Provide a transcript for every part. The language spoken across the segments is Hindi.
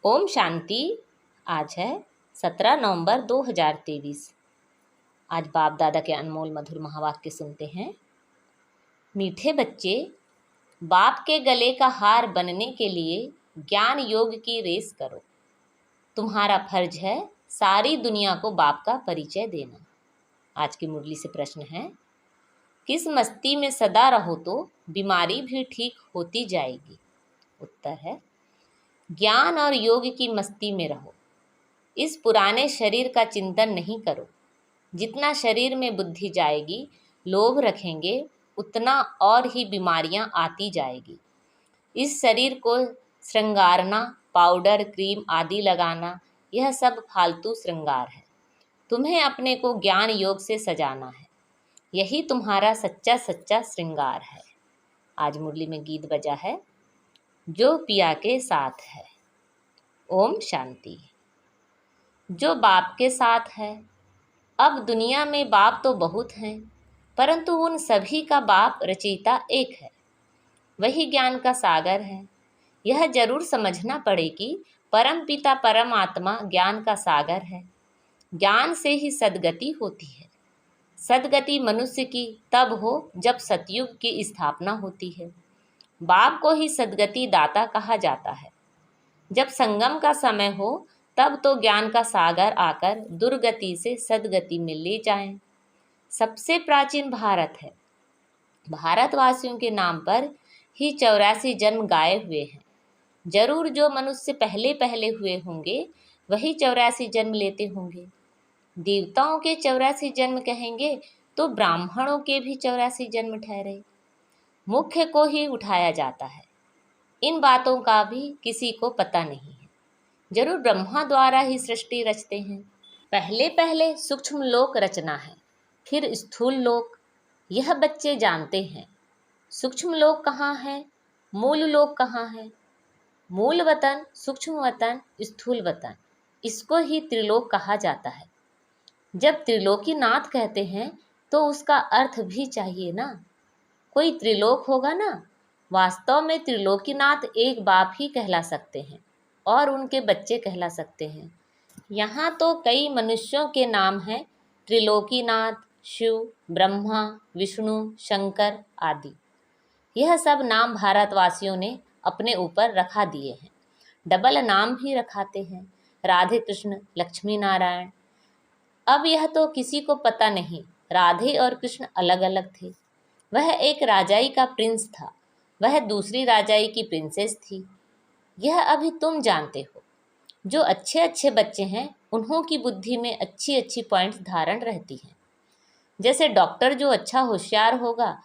ओम शांति। आज है 17 नवंबर 2023। आज बाप दादा के अनमोल मधुर महावाक्य सुनते हैं। मीठे बच्चे, बाप के गले का हार बनने के लिए ज्ञान योग की रेस करो। तुम्हारा फर्ज है सारी दुनिया को बाप का परिचय देना। आज की मुरली से प्रश्न है, किस मस्ती में सदा रहो तो बीमारी भी ठीक होती जाएगी। उत्तर है, ज्ञान और योग की मस्ती में रहो। इस पुराने शरीर का चिंतन नहीं करो। जितना शरीर में बुद्धि जाएगी, लोभ रखेंगे, उतना और ही बीमारियां आती जाएगी। इस शरीर को श्रृंगारना, पाउडर क्रीम आदि लगाना, यह सब फालतू श्रृंगार है। तुम्हें अपने को ज्ञान योग से सजाना है। यही तुम्हारा सच्चा सच्चा श्रृंगार है। आज मुरली में गीत बजा है, जो पिया के साथ है। ओम शांति। जो बाप के साथ है। अब दुनिया में बाप तो बहुत हैं, परंतु उन सभी का बाप रचयिता एक है। वही ज्ञान का सागर है। यह जरूर समझना पड़े कि परम पिता परमात्मा ज्ञान का सागर है। ज्ञान से ही सद्गति होती है। सद्गति मनुष्य की तब हो जब सतयुग की स्थापना होती है। बाप को ही सद्गति दाता कहा जाता है। जब संगम का समय हो, तब तो ज्ञान का सागर आकर दुर्गति से सद्गति में ले जाएं। सबसे प्राचीन भारत है। भारतवासियों के नाम पर ही 84 जन्म गाए हुए हैं। जरूर जो मनुष्य पहले पहले हुए होंगे, वही 84 जन्म लेते होंगे। देवताओं के 84 जन्म कहेंगे तो ब्राह्मणों के भी 84 जन्म ठहरे। मुख्य को ही उठाया जाता है। इन बातों का भी किसी को पता नहीं है। जरूर ब्रह्मा द्वारा ही सृष्टि रचते हैं। पहले पहले सूक्ष्म लोक रचना है, फिर स्थूल लोक। यह बच्चे जानते हैं। सूक्ष्म लोक कहाँ है, मूल लोक कहाँ है। मूल वतन, सूक्ष्म वतन, स्थूल वतन, इसको ही त्रिलोक कहा जाता है। जब त्रिलोकीनाथ कहते हैं तो उसका अर्थ भी चाहिए ना। कोई त्रिलोक होगा ना। वास्तव में त्रिलोकीनाथ एक बाप ही कहला सकते हैं और उनके बच्चे कहला सकते हैं। यहाँ तो कई मनुष्यों के नाम हैं, त्रिलोकीनाथ, शिव, ब्रह्मा, विष्णु, शंकर आदि। यह सब नाम भारतवासियों ने अपने ऊपर रखा दिए हैं। डबल नाम भी रखाते हैं, राधे कृष्ण, लक्ष्मी नारायण। अब यह तो किसी को पता नहीं, राधे और कृष्ण अलग अलग थे। वह एक राजाई का प्रिंस था, वह दूसरी राजाई की प्रिंसेस थी। यह अभी तुम जानते हो। जो अच्छे अच्छे बच्चे हैं, उन्हों की बुद्धि में अच्छी अच्छी पॉइंट्स धारण रहती हैं। जैसे डॉक्टर जो अच्छा होशियार होगा,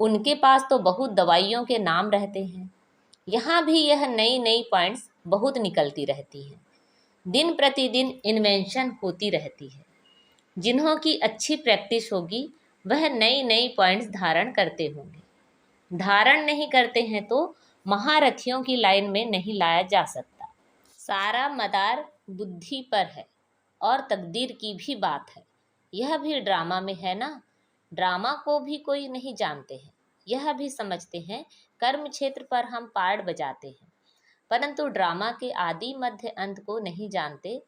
उनके पास तो बहुत दवाइयों के नाम रहते हैं। यहाँ भी यह नई नई पॉइंट्स बहुत निकलती रहती हैं। दिन प्रतिदिन इन्वेंशन होती रहती है। जिन्हों की अच्छी प्रैक्टिस होगी, वह नई नई पॉइंट्स धारण करते होंगे। धारण नहीं करते हैं तो महारथियों की लाइन में नहीं लाया जा सकता। सारा मदार बुद्धि पर है और तकदीर की भी बात है। यह भी ड्रामा में है ना। ड्रामा को भी कोई नहीं जानते हैं। यह भी समझते हैं कर्म क्षेत्र पर हम पार्ट बजाते हैं, परंतु ड्रामा के आदि मध्य अंत को नहीं जानते,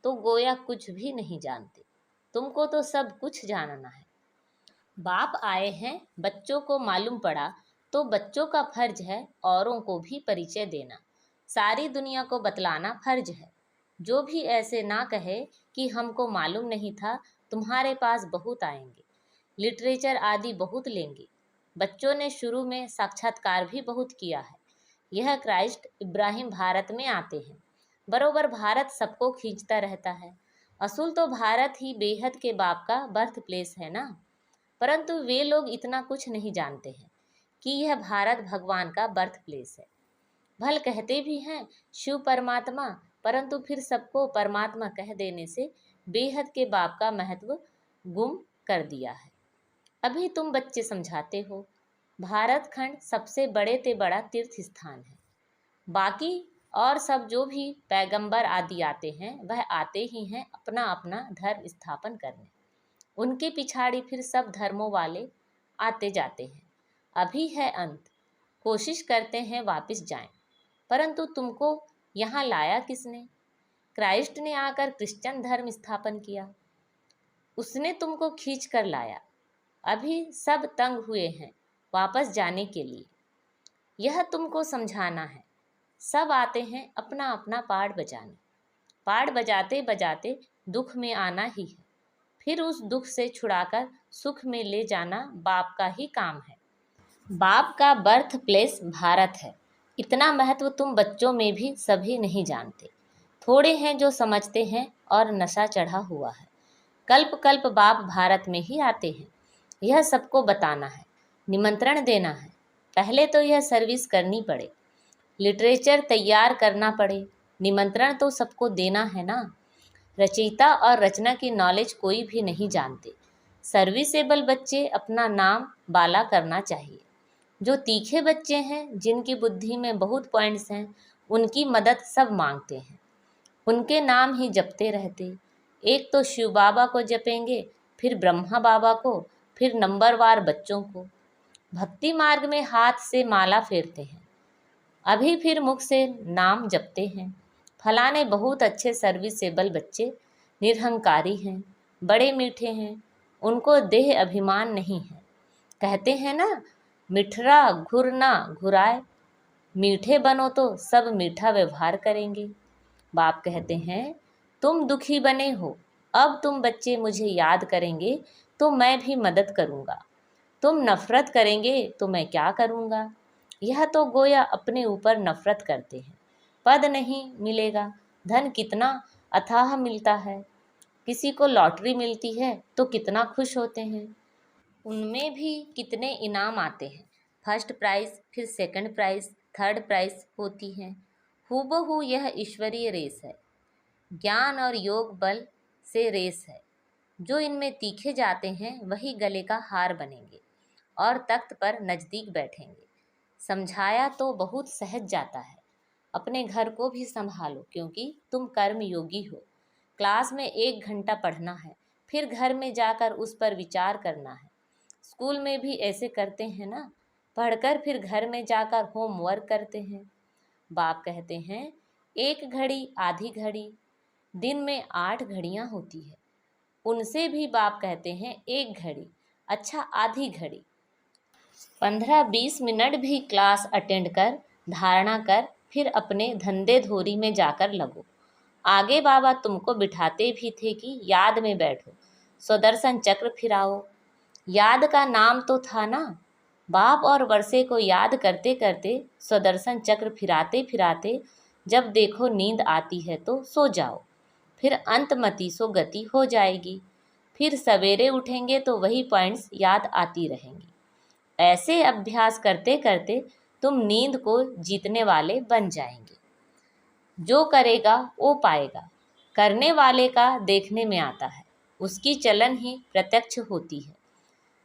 तो गोया कुछ भी नहीं जानते। तुमको तो सब कुछ जानना है। बाप आए हैं, बच्चों को मालूम पड़ा तो बच्चों का फर्ज है औरों को भी परिचय देना। सारी दुनिया को बतलाना फर्ज है। जो भी ऐसे ना कहे कि हमको मालूम नहीं था, तुम्हारे पास बहुत आएंगे, लिटरेचर आदि बहुत लेंगे। बच्चों ने शुरू में साक्षात्कार भी बहुत किया है। यह क्राइस्ट इब्राहिम भारत में आते हैं। बरोबर भारत सबको खींचता रहता है। असूल तो भारत ही बेहद के बाप का बर्थ प्लेस है ना। परंतु वे लोग इतना कुछ नहीं जानते हैं कि यह भारत भगवान का बर्थ प्लेस है। भल कहते भी हैं शिव परमात्मा, परंतु फिर सबको परमात्मा कह देने से बेहद के बाप का महत्व गुम कर दिया है। अभी तुम बच्चे समझाते हो। भारत खंड सबसे बड़े ते बड़ा तीर्थ स्थान है। बाकी और सब जो भी पैगंबर आदि आते हैं, वह आते ही हैं अपना अपना धर्म स्थापन करने। उनके पिछाड़ी फिर सब धर्मों वाले आते जाते हैं। अभी है अंत। कोशिश करते हैं वापस जाएं, परंतु तुमको यहाँ लाया किसने? क्राइस्ट ने आकर क्रिश्चियन धर्म स्थापन किया। उसने तुमको खींच कर लाया। अभी सब तंग हुए हैं वापस जाने के लिए। यह तुमको समझाना है। सब आते हैं अपना अपना पार्ट बजाने। पार्ट बजाते बजाते दुख में आना ही है। फिर उस दुख से छुड़ाकर सुख में ले जाना बाप का ही काम है। बाप का बर्थ प्लेस भारत है। इतना महत्व तुम बच्चों में भी सभी नहीं जानते। थोड़े हैं जो समझते हैं और नशा चढ़ा हुआ है। कल्प कल्प बाप भारत में ही आते हैं। यह सबको बताना है, निमंत्रण देना है। पहले तो यह सर्विस करनी पड़े, लिटरेचर तैयार करना पड़े। निमंत्रण तो सबको देना है ना। रचयिता और रचना की नॉलेज कोई भी नहीं जानते। सर्विसेबल बच्चे अपना नाम बाला करना चाहिए। जो तीखे बच्चे हैं, जिनकी बुद्धि में बहुत पॉइंट्स हैं, उनकी मदद सब मांगते हैं। उनके नाम ही जपते रहते। एक तो शिव बाबा को जपेंगे, फिर ब्रह्मा बाबा को, फिर नंबरवार बच्चों को। भक्ति मार्ग में हाथ से माला फेरते हैं, अभी फिर मुख से नाम जपते हैं। फलाने बहुत अच्छे सर्विसेबल बच्चे निरहंकारी हैं, बड़े मीठे हैं, उनको देह अभिमान नहीं है। कहते हैं ना, मिठरा घुर ना घुराए। मीठे बनो तो सब मीठा व्यवहार करेंगे। बाप कहते हैं, तुम दुखी बने हो, अब तुम बच्चे मुझे याद करेंगे तो मैं भी मदद करूँगा। तुम नफरत करेंगे तो मैं क्या करूँगा? यह तो गोया अपने ऊपर नफरत करते हैं। पद नहीं मिलेगा, धन कितना अथाह मिलता है। किसी को लॉटरी मिलती है तो कितना खुश होते हैं। उनमें भी कितने इनाम आते हैं। फर्स्ट प्राइज़, फिर सेकंड प्राइज़, थर्ड प्राइज़ होती हैं। हूबहू यह ईश्वरीय रेस है, ज्ञान और योग बल से रेस है। जो इनमें तीखे जाते हैं वही गले का हार बनेंगे और तख्त पर नज़दीक बैठेंगे। समझाया तो बहुत सहज जाता है। अपने घर को भी संभालो, क्योंकि तुम कर्म योगी हो। क्लास में 1 घंटा पढ़ना है, फिर घर में जाकर उस पर विचार करना है। स्कूल में भी ऐसे करते हैं ना, पढ़कर फिर घर में जाकर होमवर्क करते हैं। बाप कहते हैं, 1 घड़ी आधी घड़ी, दिन में 8 घड़ियाँ होती है। उनसे भी बाप कहते हैं 1 घड़ी, अच्छा आधी घड़ी। 15-20 मिनट भी क्लास अटेंड कर, धारणा कर, फिर अपने धंधे धोरी में जाकर लगो। आगे बाबा तुमको बिठाते भी थे कि याद में बैठो, सुदर्शन चक्र फिराओ। याद का नाम तो था ना। बाप और वर्षे को याद करते करते, सुदर्शन चक्र फिराते फिराते, जब देखो नींद आती है तो सो जाओ। फिर अंतमति सो गति हो जाएगी। फिर सवेरे उठेंगे तो वही पॉइंट्स याद आती रहेंगी। ऐसे अभ्यास करते करते तुम नींद को जीतने वाले बन जाएंगे। जो करेगा वो पाएगा। करने वाले का देखने में आता है, उसकी चलन ही प्रत्यक्ष होती है।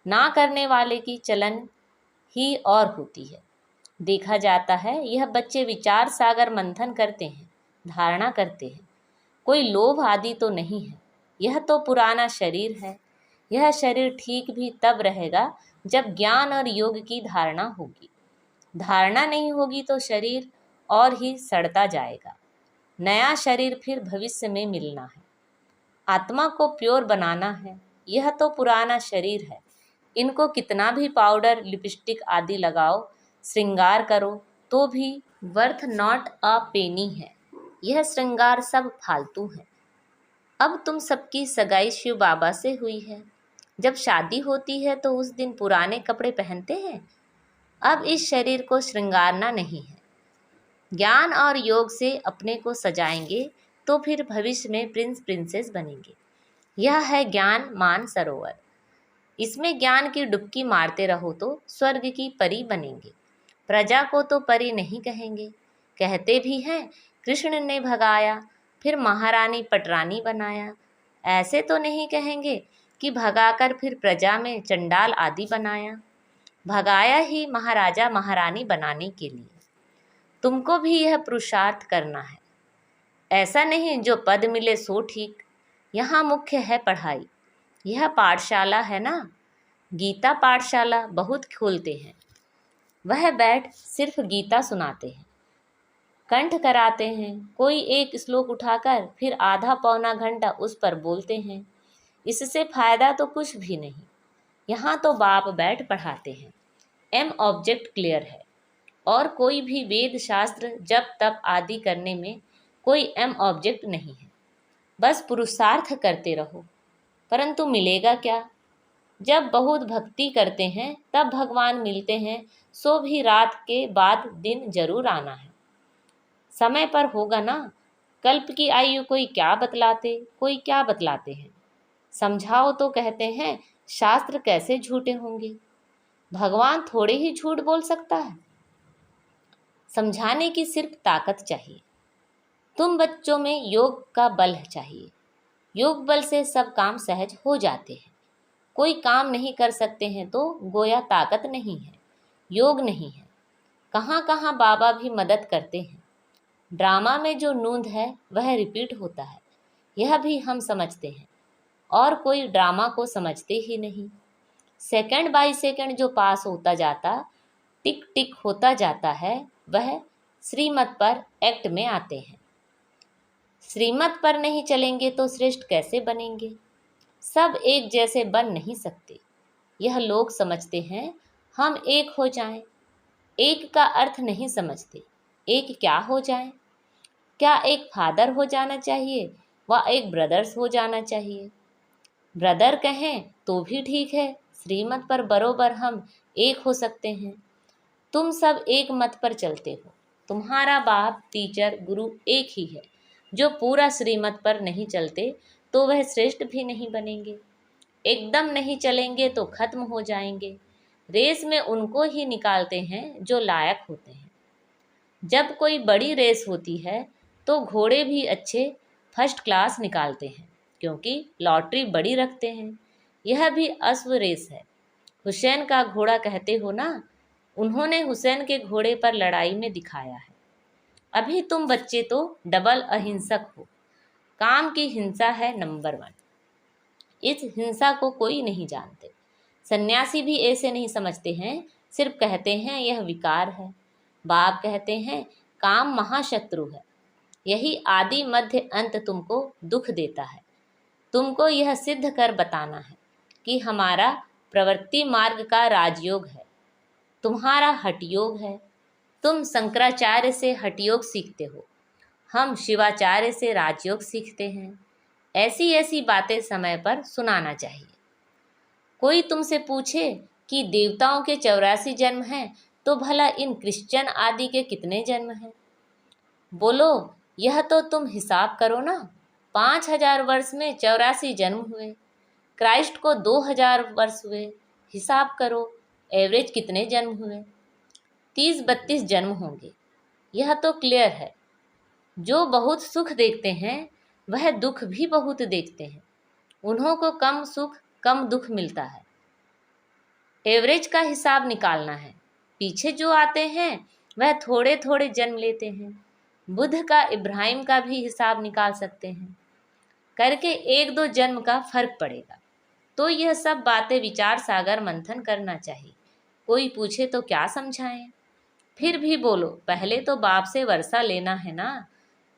ना करने वाले की चलन ही और होती है। देखा जाता है यह बच्चे विचार सागर मंथन करते हैं, धारणा करते हैं। कोई लोभ आदि तो नहीं है। यह तो पुराना शरीर है। यह शरीर ठीक भी तब रहेगा जब ज्ञान और योग की धारणा होगी। धारणा नहीं होगी तो शरीर और ही सड़ता जाएगा। नया शरीर फिर भविष्य में मिलना है। आत्मा को प्योर बनाना है। यह तो पुराना शरीर है। इनको कितना भी पाउडर लिपस्टिक आदि लगाओ, श्रृंगार करो, तो भी वर्थ नॉट अ पेनी है। यह श्रृंगार सब फालतू है। अब तुम सबकी सगाई शिव बाबा से हुई है। जब शादी होती है तो उस दिन पुराने कपड़े पहनते हैं। अब इस शरीर को श्रृंगारना नहीं है। ज्ञान और योग से अपने को सजाएंगे तो फिर भविष्य में प्रिंस प्रिंसेस बनेंगे। यह है ज्ञान मान सरोवर। इसमें ज्ञान की डुबकी मारते रहो तो स्वर्ग की परी बनेंगे। प्रजा को तो परी नहीं कहेंगे। कहते भी हैं कृष्ण ने भगाया, फिर महारानी पटरानी बनाया। ऐसे तो नहीं कहेंगे कि भगाकर फिर प्रजा में चंडाल आदि बनाया। भगाया ही महाराजा महारानी बनाने के लिए। तुमको भी यह पुरुषार्थ करना है। ऐसा नहीं जो पद मिले सो ठीक। यहाँ मुख्य है पढ़ाई। यह पाठशाला है ना। गीता पाठशाला बहुत खोलते हैं। वह बैठ सिर्फ गीता सुनाते हैं। कंठ कराते हैं। कोई एक श्लोक उठाकर फिर आधा पौना घंटा उस पर बोलते हैं। इससे फायदा तो कुछ भी नहीं। यहाँ तो बाप बैठ पढ़ाते हैं। एम ऑब्जेक्ट क्लियर है। और कोई भी वेद शास्त्र जप तप आदि करने में कोई एम ऑब्जेक्ट नहीं है। बस पुरुषार्थ करते रहो। परंतु मिलेगा क्या? जब बहुत भक्ति करते हैं तब भगवान मिलते हैं, सो भी रात के बाद दिन जरूर आना है। समय पर होगा ना। कल्प की आयु कोई क्या बतलाते हैं। समझाओ तो कहते हैं शास्त्र कैसे झूठे होंगे। भगवान थोड़े ही झूठ बोल सकता है। समझाने की सिर्फ ताकत चाहिए। तुम बच्चों में योग का बल चाहिए। योग बल से सब काम सहज हो जाते हैं। कोई काम नहीं कर सकते हैं तो गोया ताकत नहीं है, योग नहीं है। कहाँ कहाँ बाबा भी मदद करते हैं। ड्रामा में जो नूंद है वह रिपीट होता है, यह भी हम समझते हैं। और कोई ड्रामा को समझते ही नहीं। सेकंड बाय सेकंड जो पास होता जाता, टिक टिक होता जाता है, वह श्रीमत पर एक्ट में आते हैं। श्रीमत पर नहीं चलेंगे तो श्रेष्ठ कैसे बनेंगे? सब एक जैसे बन नहीं सकते। यह लोग समझते हैं हम एक हो जाएं। एक का अर्थ नहीं समझते। एक क्या हो जाएं? क्या एक फादर हो जाना चाहिए व एक ब्रदर्स हो जाना चाहिए? ब्रदर कहें तो भी ठीक है। श्रीमत पर बरोबर हम एक हो सकते हैं। तुम सब एक मत पर चलते हो। तुम्हारा बाप टीचर गुरु एक ही है। जो पूरा श्रीमत पर नहीं चलते तो वह श्रेष्ठ भी नहीं बनेंगे। एकदम नहीं चलेंगे तो खत्म हो जाएंगे। रेस में उनको ही निकालते हैं जो लायक होते हैं। जब कोई बड़ी रेस होती है तो घोड़े भी अच्छे फर्स्ट क्लास निकालते हैं, क्योंकि लॉटरी बड़ी रखते हैं। यह भी अश्व रेस है। हुसैन का घोड़ा कहते हो ना, उन्होंने हुसैन के घोड़े पर लड़ाई में दिखाया है। अभी तुम बच्चे तो डबल अहिंसक हो। काम की हिंसा है नंबर 1। इस हिंसा को कोई नहीं जानते। सन्यासी भी ऐसे नहीं समझते हैं, सिर्फ कहते हैं यह विकार है। बाप कहते हैं काम महाशत्रु है। यही आदि मध्य अंत तुमको दुख देता है। तुमको यह सिद्ध कर बताना है कि हमारा प्रवृत्ति मार्ग का राजयोग है, तुम्हारा हठयोग है। तुम शंकराचार्य से हठयोग सीखते हो, हम शिवाचार्य से राजयोग सीखते हैं। ऐसी ऐसी बातें समय पर सुनाना चाहिए। कोई तुमसे पूछे कि देवताओं के 84 जन्म हैं, तो भला इन क्रिश्चियन आदि के कितने जन्म हैं? बोलो यह तो तुम हिसाब करो ना। 5000 वर्ष में 84 जन्म हुए। क्राइस्ट को 2000 वर्ष हुए। हिसाब करो एवरेज कितने जन्म हुए? 30-32 जन्म होंगे। यह तो क्लियर है। जो बहुत सुख देखते हैं वह दुख भी बहुत देखते हैं। उन्हों को कम सुख कम दुख मिलता है। एवरेज का हिसाब निकालना है। पीछे जो आते हैं वह थोड़े थोड़े जन्म लेते हैं। बुद्ध का इब्राहिम का भी हिसाब निकाल सकते हैं करके 1-2 जन्म का फर्क पड़ेगा। तो यह सब बातें विचार सागर मंथन करना चाहिए। कोई पूछे तो क्या समझाएं? फिर भी बोलो पहले तो बाप से वर्षा लेना है ना।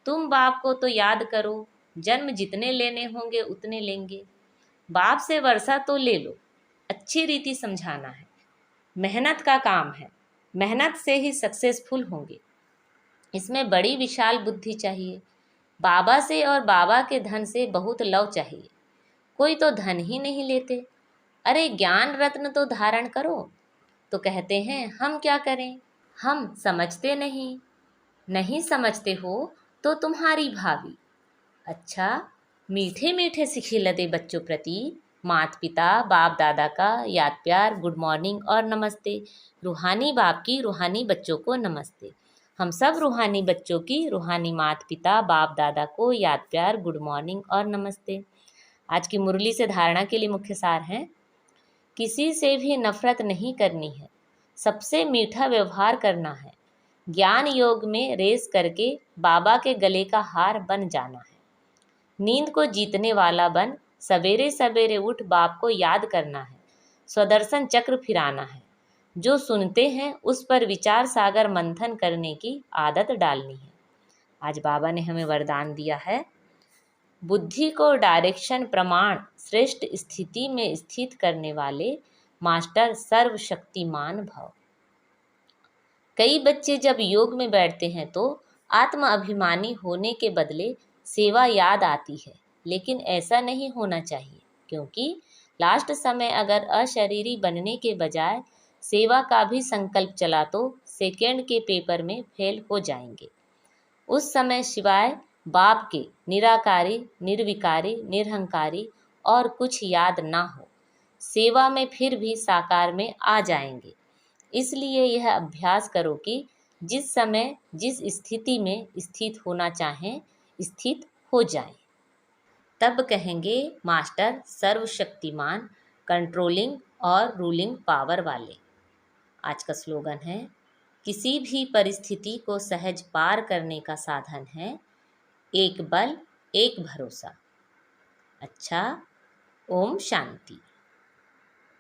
तुम बाप को तो याद करो। जन्म जितने लेने होंगे उतने लेंगे। बाप से वर्षा तो ले लो। अच्छी रीति समझाना है। मेहनत का काम है। मेहनत से ही सक्सेसफुल होंगे। इसमें बड़ी विशाल बुद्धि चाहिए। बाबा से और बाबा के धन से बहुत लव चाहिए। कोई तो धन ही नहीं लेते। अरे ज्ञान रत्न तो धारण करो। तो कहते हैं हम क्या करें, हम समझते नहीं। नहीं समझते हो तो तुम्हारी भाभी। अच्छा, मीठे मीठे सिखिलते बच्चों प्रति माता पिता बाप दादा का याद प्यार, गुड मॉर्निंग और नमस्ते। रूहानी बाप की रूहानी बच्चों को नमस्ते। हम सब रूहानी बच्चों की रूहानी माता पिता बाप दादा को याद प्यार, गुड मॉर्निंग और नमस्ते। आज की मुरली से धारणा के लिए मुख्य सार हैं। किसी से भी नफरत नहीं करनी है, सबसे मीठा व्यवहार करना है। ज्ञान योग में रेस करके बाबा के गले का हार बन जाना है। नींद को जीतने वाला बन सवेरे सवेरे उठ बाप को याद करना है। स्वदर्शन चक्र फिराना है। जो सुनते हैं उस पर विचार सागर मंथन करने की आदत डालनी है। आज बाबा ने हमें वरदान दिया है, बुद्धि को डायरेक्शन प्रमाण श्रेष्ठ स्थिति में स्थित करने वाले मास्टर सर्वशक्तिमान भव। कई बच्चे जब योग में बैठते हैं तो आत्म अभिमानी होने के बदले सेवा याद आती है, लेकिन ऐसा नहीं होना चाहिए, क्योंकि लास्ट समय अगर अशरीरी बनने के बजाय सेवा का भी संकल्प चला तो सेकेंड के पेपर में फेल हो जाएंगे। उस समय सिवाय बाप के निराकारी, निर्विकारी, निरहंकारी और कुछ याद ना हो, सेवा में फिर भी साकार में आ जाएंगे। इसलिए यह अभ्यास करो कि जिस समय जिस स्थिति में स्थित होना चाहें स्थित हो जाएं। तब कहेंगे मास्टर सर्वशक्तिमान, कंट्रोलिंग और रूलिंग पावर वाले। आज का स्लोगन है, किसी भी परिस्थिति को सहज पार करने का साधन है एक बल, एक भरोसा। अच्छा, ओम शांति।